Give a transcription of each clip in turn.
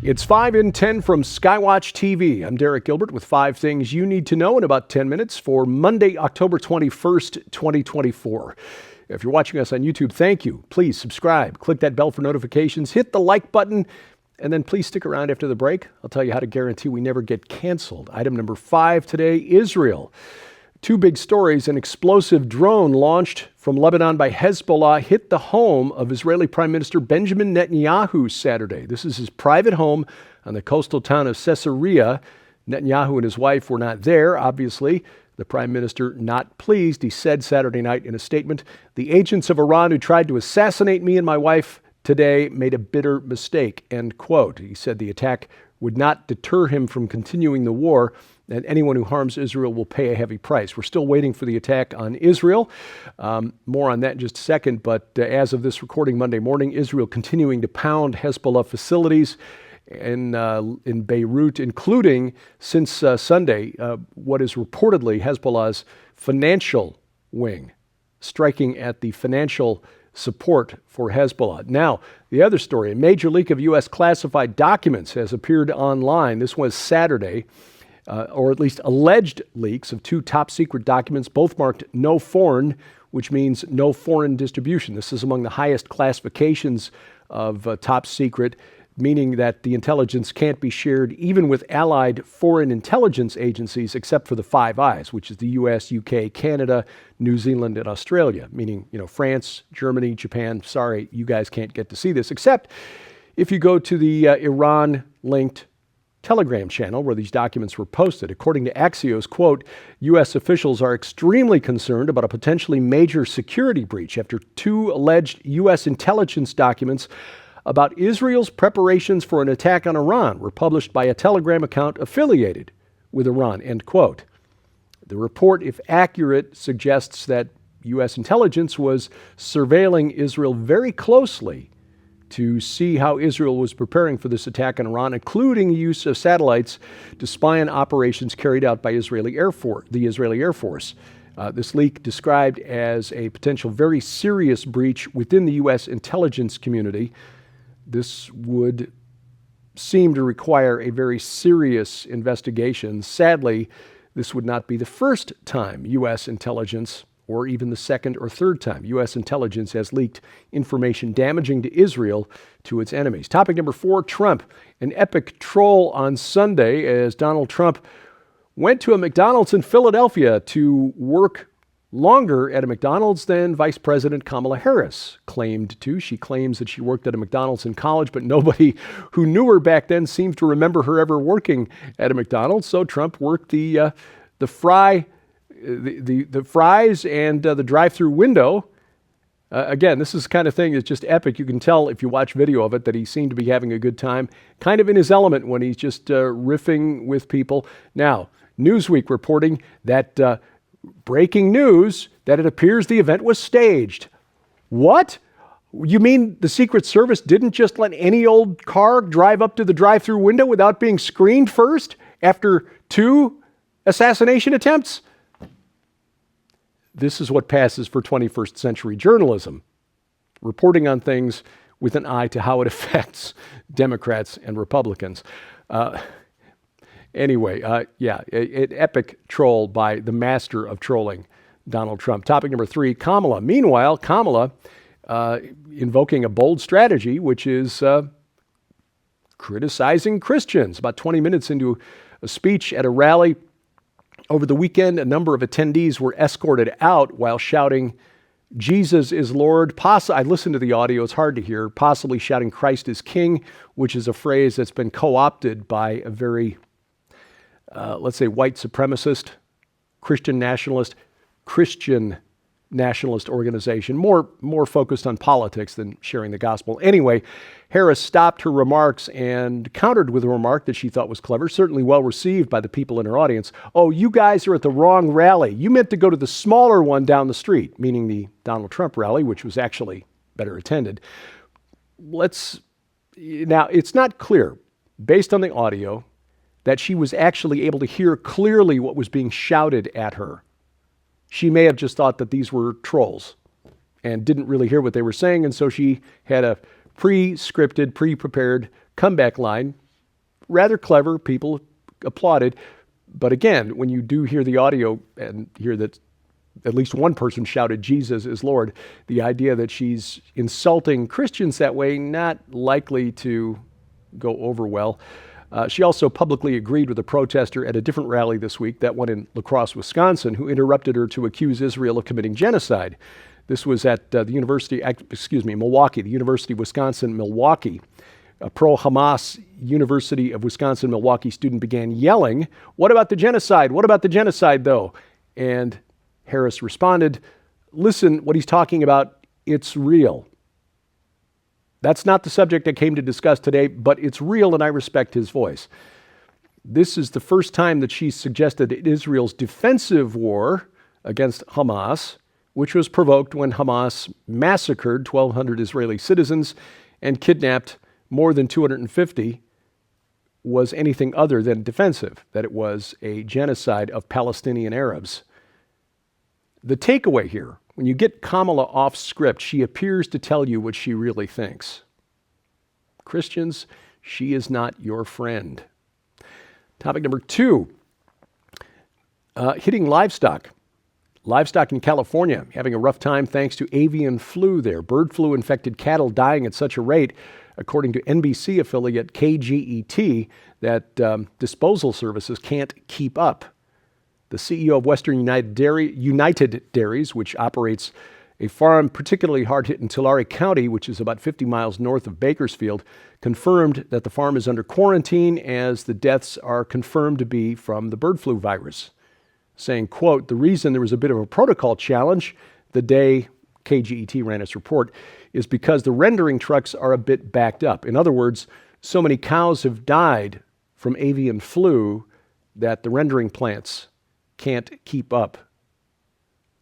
It's 5 in 10 from Skywatch TV. I'm Derek Gilbert with 5 things you need to know in about 10 minutes for Monday, October 21st, 2024. If you're watching us on YouTube, thank you. Please subscribe, click that bell for notifications, hit the like button, and then please stick around after the break. I'll tell you how to guarantee we never get canceled. Item number 5 today, Israel. 2 big stories. An explosive drone launched from Lebanon by Hezbollah hit the home of Israeli Prime Minister Benjamin Netanyahu Saturday. This is his private home on the coastal town of Caesarea. Netanyahu and his wife were not there, obviously. The Prime Minister not pleased. He said Saturday night in a statement, "The agents of Iran who tried to assassinate me and my wife today made a bitter mistake," end quote. He said the attack would not deter him from continuing the war, and anyone who harms Israel will pay a heavy price. We're still waiting for the attack on Israel. More on that in just a second, but as of this recording Monday morning, Israel continuing to pound Hezbollah facilities in Beirut, including since Sunday, what is reportedly Hezbollah's financial wing, striking at the financial support for Hezbollah. Now, the other story, a major leak of U.S. classified documents has appeared online. This was Saturday, or at least alleged leaks of 2 top secret documents, both marked no foreign, which means no foreign distribution. This is among the highest classifications of top secret, meaning that the intelligence can't be shared even with allied foreign intelligence agencies except for the Five Eyes, which is the U.S., U.K., Canada, New Zealand, and Australia, meaning, France, Germany, Japan. Sorry, you guys can't get to see this, except if you go to the Iran-linked Telegram channel where these documents were posted. According to Axios, quote, U.S. officials are extremely concerned about a potentially major security breach after 2 alleged U.S. intelligence documents about Israel's preparations for an attack on Iran were published by a Telegram account affiliated with Iran, end quote. The report, if accurate, suggests that U.S. intelligence was surveilling Israel very closely to see how Israel was preparing for this attack on Iran, including the use of satellites to spy on operations carried out by the Israeli Air Force. This leak described as a potential very serious breach within the U.S. intelligence community. This would seem to require a very serious investigation. Sadly, this would not be the first time U.S. intelligence, or even the second or third time U.S. intelligence has leaked information damaging to Israel to its enemies. Topic number 4, Trump. An epic troll on Sunday as Donald Trump went to a McDonald's in Philadelphia to work longer at a McDonald's than Vice President Kamala Harris claimed to. She claims that she worked at a McDonald's in college, but nobody who knew her back then seems to remember her ever working at a McDonald's. So Trump worked the fries and the drive-through window. Again, this is the kind of thing that's just epic. You can tell if you watch video of it that he seemed to be having a good time, kind of in his element when he's just riffing with people. Now, Newsweek reporting that breaking news that it appears the event was staged. What? You mean the Secret Service didn't just let any old car drive up to the drive-through window without being screened first after 2 assassination attempts? This is what passes for 21st century journalism, reporting on things with an eye to how it affects Democrats and Republicans. Anyway, an epic troll by the master of trolling, Donald Trump. Topic number 3, Kamala. Meanwhile, Kamala invoking a bold strategy, which is criticizing Christians. About 20 minutes into a speech at a rally over the weekend, a number of attendees were escorted out while shouting, "Jesus is Lord." I listened to the audio, it's hard to hear, possibly shouting "Christ is King," which is a phrase that's been co-opted by a very let's say white supremacist, Christian nationalist organization, more focused on politics than sharing the gospel. Anyway, Harris stopped her remarks and countered with a remark that she thought was clever, certainly well received by the people in her audience. "Oh, you guys are at the wrong rally. You meant to go to the smaller one down the street," meaning the Donald Trump rally, which was actually better attended. Now, it's not clear, based on the audio, that she was actually able to hear clearly what was being shouted at her. She may have just thought that these were trolls and didn't really hear what they were saying, and so she had a pre-scripted, pre-prepared comeback line rather clever. People applauded. But again, when you do hear the audio and hear that at least one person shouted, "Jesus is Lord," the idea that she's insulting Christians that way, not likely to go over well. She also publicly agreed with a protester at a different rally this week, that one in La Crosse, Wisconsin, who interrupted her to accuse Israel of committing genocide. This was at Milwaukee, the University of Wisconsin-Milwaukee. A pro-Hamas University of Wisconsin-Milwaukee student began yelling, "What about the genocide? What about the genocide, though?" And Harris responded, "Listen, what he's talking about, it's real. That's not the subject I came to discuss today, but it's real and I respect his voice." This is the first time that she's suggested Israel's defensive war against Hamas, which was provoked when Hamas massacred 1,200 Israeli citizens and kidnapped more than 250, was anything other than defensive, that it was a genocide of Palestinian Arabs. The takeaway here, when you get Kamala off script, she appears to tell you what she really thinks. Christians, she is not your friend. Topic number 2, hitting livestock. Livestock in California having a rough time thanks to avian flu there. Bird flu infected cattle dying at such a rate, according to NBC affiliate KGET, that disposal services can't keep up. The CEO of Western United Dairies, which operates a farm particularly hard hit in Tulare County, which is about 50 miles north of Bakersfield, confirmed that the farm is under quarantine as the deaths are confirmed to be from the bird flu virus, saying, quote, "The reason there was a bit of a protocol challenge the day KGET ran its report is because the rendering trucks are a bit backed up. In other words, so many cows have died from avian flu that the rendering plants can't keep up."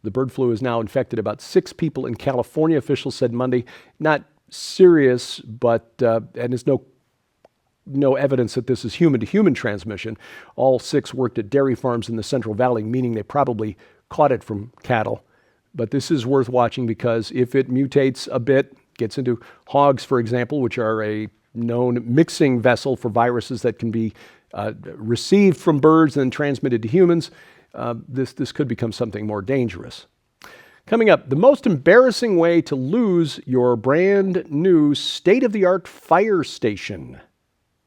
The bird flu has now infected about 6 people in California, officials said Monday. Not serious, but and there's no evidence that this is human-to-human transmission. All 6 worked at dairy farms in the Central Valley, meaning they probably caught it from cattle. But this is worth watching because if it mutates a bit, gets into hogs, for example, which are a known mixing vessel for viruses that can be received from birds and then transmitted to humans, this could become something more dangerous. Coming up, the most embarrassing way to lose your brand new state-of-the-art fire station.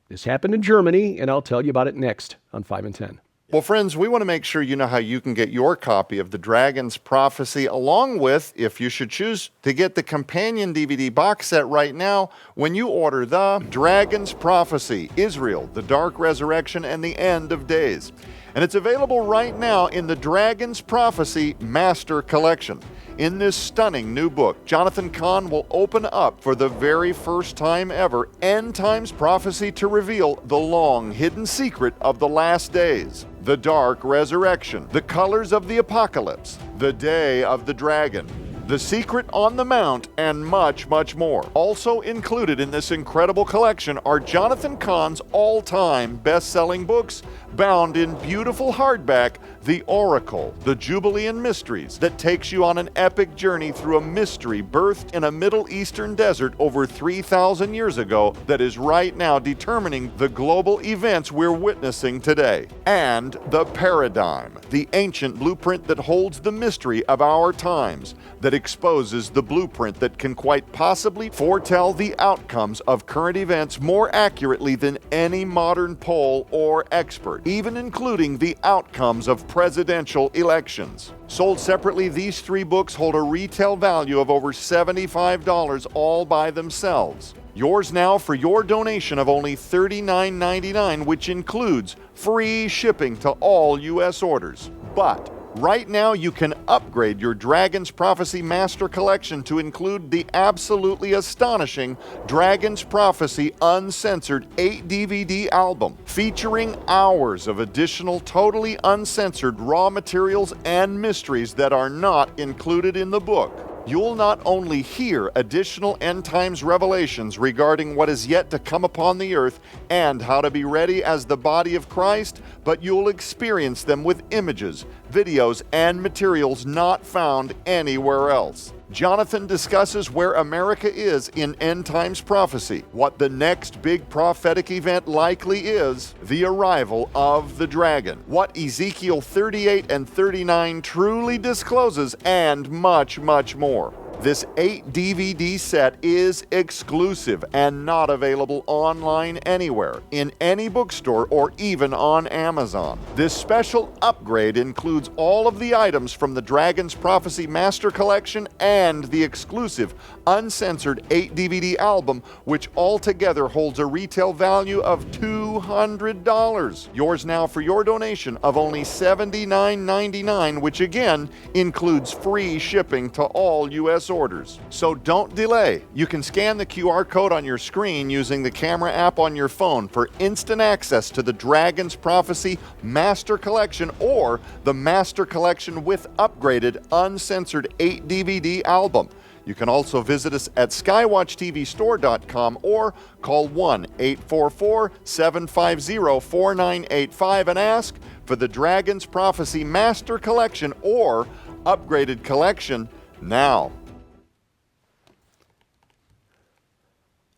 This happened in Germany, and I'll tell you about it next on 5 and 10. Well, friends, we want to make sure you know how you can get your copy of The Dragon's Prophecy, along with, if you should choose to get the companion DVD box set right now, when you order The Dragon's Prophecy, Israel, the Dark Resurrection, and the End of Days. And it's available right now in the Dragon's Prophecy Master Collection. In this stunning new book, Jonathan Cahn will open up for the very first time ever end times prophecy to reveal the long hidden secret of the last days, the dark resurrection, the colors of the apocalypse, the day of the dragon, the secret on the mount, and much, much more. Also included in this incredible collection are Jonathan Cahn's all-time best-selling books, bound in beautiful hardback, The Oracle, The Jubilean Mysteries, that takes you on an epic journey through a mystery birthed in a Middle Eastern desert over 3,000 years ago that is right now determining the global events we're witnessing today. And The Paradigm, the ancient blueprint that holds the mystery of our times, that exposes the blueprint that can quite possibly foretell the outcomes of current events more accurately than any modern poll or expert, even including the outcomes of presidential elections. Sold separately, these 3 books hold a retail value of over $75 all by themselves. Yours now for your donation of only $39.99, which includes free shipping to all U.S. orders. But right now, you can upgrade your Dragon's Prophecy Master Collection to include the absolutely astonishing Dragon's Prophecy Uncensored 8-DVD album, featuring hours of additional totally uncensored raw materials and mysteries that are not included in the book. You'll not only hear additional end times revelations regarding what is yet to come upon the earth and how to be ready as the body of Christ, but you'll experience them with images, videos, and materials not found anywhere else. Jonathan discusses where America is in end times prophecy, what the next big prophetic event likely is, the arrival of the dragon, what Ezekiel 38 and 39 truly discloses, and much, much more. This 8 DVD set is exclusive and not available online anywhere, in any bookstore, or even on Amazon. This special upgrade includes all of the items from the Dragon's Prophecy Master Collection and the exclusive, uncensored 8 DVD album, which altogether holds a retail value of $200. Yours now for your donation of only $79.99, which again includes free shipping to all U.S. orders. So don't delay. You can scan the QR code on your screen using the camera app on your phone for instant access to the Dragon's Prophecy Master Collection or the Master Collection with upgraded, uncensored 8 DVD album. You can also visit us at skywatchtvstore.com or call 1-844-750-4985 and ask for the Dragon's Prophecy Master Collection or upgraded collection now.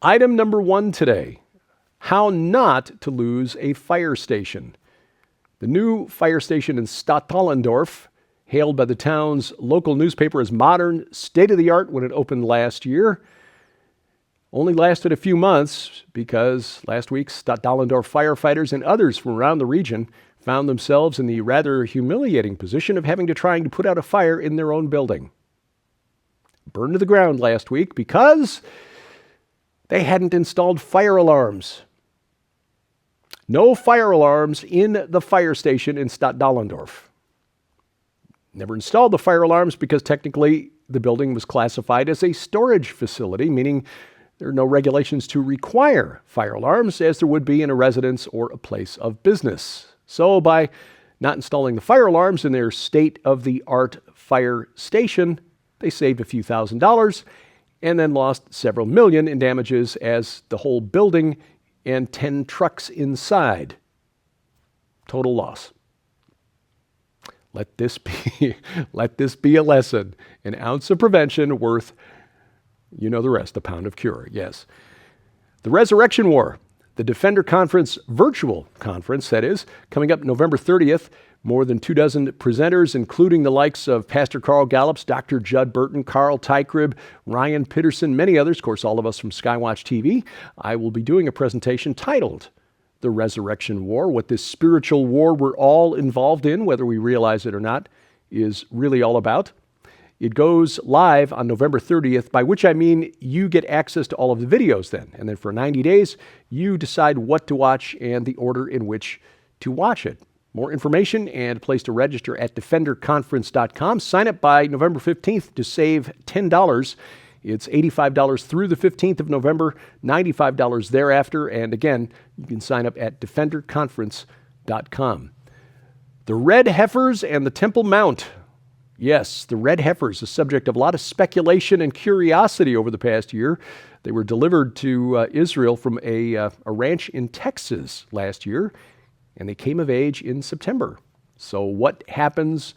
Item number 1 today, how not to lose a fire station. The new fire station in Stadtallendorf, hailed by the town's local newspaper as modern, state-of-the-art when it opened last year, only lasted a few months because last week Stadtallendorf firefighters and others from around the region found themselves in the rather humiliating position of having to try to put out a fire in their own building. Burned to the ground last week because they hadn't installed fire alarms. No fire alarms in the fire station in Stadtallendorf. Never installed the fire alarms because technically the building was classified as a storage facility, meaning there are no regulations to require fire alarms as there would be in a residence or a place of business. So by not installing the fire alarms in their state-of-the-art fire station, they saved a few $1,000s and then lost several million in damages as the whole building and 10 trucks inside. Total loss. Let this be a lesson. An ounce of prevention worth, you know the rest, a pound of cure. Yes. The Resurrection War, the Defender Conference virtual conference, that is, coming up November 30th. More than 24 presenters, including the likes of Pastor Carl Gallups, Dr. Judd Burton, Carl Tykrib, Ryan Pitterson, many others, of course, all of us from Skywatch TV. I will be doing a presentation titled The Resurrection War. What this spiritual war we're all involved in, whether we realize it or not, is really all about. It goes live on November 30th, by which I mean you get access to all of the videos then. And then for 90 days, you decide what to watch and the order in which to watch it. More information and a place to register at defenderconference.com. Sign up by November 15th to save $10. It's $85 through the 15th of November, $95 thereafter. And again, you can sign up at defenderconference.com. The red heifers and the Temple Mount. Yes, the red heifers, a subject of a lot of speculation and curiosity over the past year. They were delivered to Israel from a ranch in Texas last year, and they came of age in September. So what happens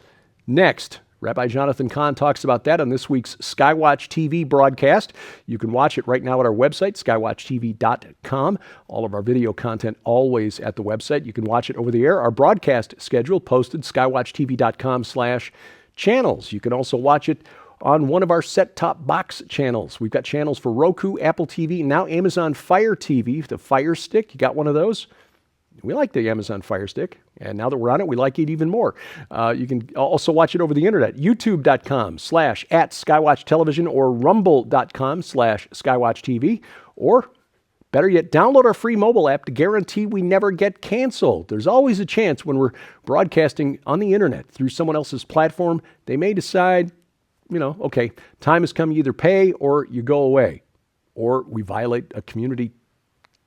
next? Rabbi Jonathan Kahn talks about that on this week's Skywatch TV broadcast. You can watch it right now at our website, skywatchtv.com. All of our video content always at the website. You can watch it over the air. Our broadcast schedule posted, skywatchtv.com/channels. You can also watch it on one of our set-top box channels. We've got channels for Roku, Apple TV, now Amazon Fire TV, the Fire Stick. You got one of those? We like the Amazon Fire Stick, and now that we're on it, we like it even more. You can also watch it over the internet, youtube.com/@Skywatch Television or rumble.com/Skywatch TV, or better yet, download our free mobile app to guarantee we never get canceled. There's always a chance when we're broadcasting on the internet through someone else's platform, they may decide, okay, time has come, you either pay or you go away, or we violate a community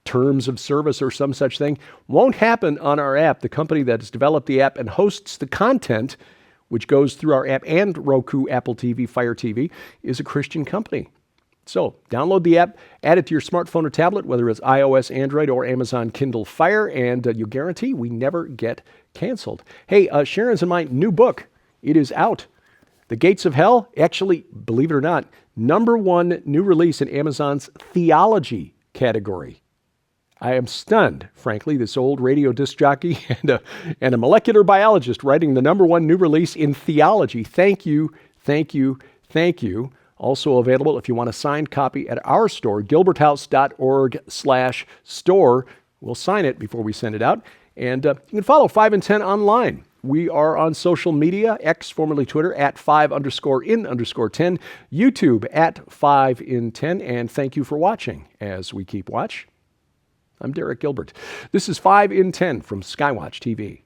terms of service or some such thing. Won't happen on our app. The company that has developed the app and hosts the content, which goes through our app and Roku, Apple TV, Fire TV, is a Christian company. So download the app, add it to your smartphone or tablet, whether it's iOS, Android, or Amazon Kindle Fire, and you guarantee we never get canceled. Hey, Sharon's and my new book, it is out. The Gates of Hell, actually, believe it or not, #1 new release in Amazon's theology category. I am stunned, frankly, this old radio disc jockey and a molecular biologist writing the #1 new release in theology. Thank you, thank you, thank you. Also available if you want a signed copy at our store, gilberthouse.org/store. We'll sign it before we send it out. And you can follow 5 in 10 online. We are on social media, X, formerly Twitter, at 5_in_10, YouTube at 5 in 10. And thank you for watching as we keep watch. I'm Derek Gilbert. This is 5 in 10 from Skywatch TV.